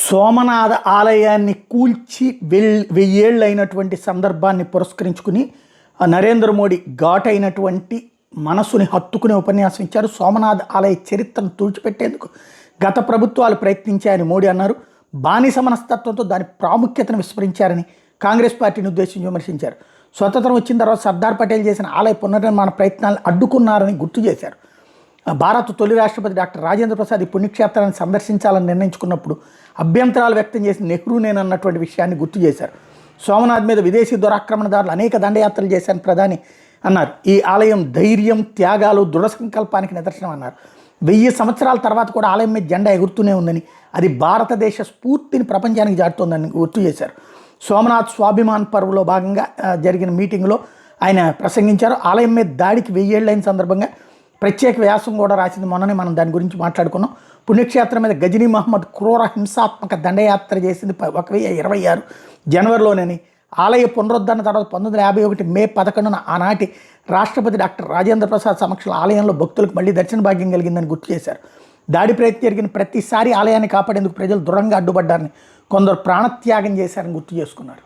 సోమనాథ ఆలయాన్ని కూల్చి వెయ్యేళ్ళు అయినటువంటి సందర్భాన్ని పురస్కరించుకుని నరేంద్ర మోడీ ఘాటైనటువంటి మనసుని హత్తుకునే ఉపన్యాసం ఇచ్చారు. సోమనాథ్ ఆలయ చరిత్రను తుడిచిపెట్టేందుకు గత ప్రభుత్వాలు ప్రయత్నించాయని మోడీ అన్నారు. బానిస మనస్తత్వంతో దాని ప్రాముఖ్యతను విస్మరించారని కాంగ్రెస్ పార్టీని ఉద్దేశించి విమర్శించారు. స్వతంత్రం వచ్చిన తర్వాత సర్దార్ పటేల్ చేసిన ఆలయ పునర్నిర్మాణ ప్రయత్నాలను అడ్డుకున్నారని గుర్తు చేశారు. భారత తొలి రాష్ట్రపతి డాక్టర్ రాజేంద్ర ప్రసాద్ ఈ పుణ్యక్షేత్రాన్ని సందర్శించాలని నిర్ణయించుకున్నప్పుడు అభ్యంతరాలు వ్యక్తం చేసిన నెహ్రూనేనన్నటువంటి విషయాన్ని గుర్తు చేశారు. సోమనాథ్ మీద విదేశీ దురాక్రమణదారులు అనేక దండయాత్రలు చేశారని ప్రధాని అన్నారు. ఈ ఆలయం ధైర్యం, త్యాగాలు, దృఢ సంకల్పానికి నిదర్శనం అన్నారు. 1000 సంవత్సరాల తర్వాత కూడా ఆలయం మీద జెండా ఎగురుతూనే ఉందని, అది భారతదేశ స్ఫూర్తిని ప్రపంచానికి చాటుతోందని గుర్తు చేశారు. సోమనాథ్ స్వాభిమాన్ పర్వ్లో భాగంగా జరిగిన మీటింగ్లో ఆయన ప్రసంగించారు. ఆలయం మీద దాడికి 1000 ఏళ్ళైన సందర్భంగా ప్రత్యేక వ్యాసం కూడా రాసింది. మొన్ననే మనం దాని గురించి మాట్లాడుకున్నాం. పుణ్యక్షేత్రం మీద గజనీ మహమ్మద్ క్రూర హింసాత్మక దండయాత్ర చేసింది 1026 జనవరిలోనని, ఆలయ పునరుద్ధరణ తర్వాత 1951 మే 11న ఆనాటి రాష్ట్రపతి డాక్టర్ రాజేంద్ర ప్రసాద్ సమక్షంలో ఆలయంలో భక్తులకు మళ్ళీ దర్శన భాగ్యం కలిగిందని గుర్తు చేశారు. దాడి ప్రయత్నం జరిగిన ప్రతిసారి ఆలయాన్ని కాపాడేందుకు ప్రజలు దృఢంగా అడ్డుపడ్డారని, కొందరు ప్రాణత్యాగం చేశారని గుర్తు చేసుకున్నారు.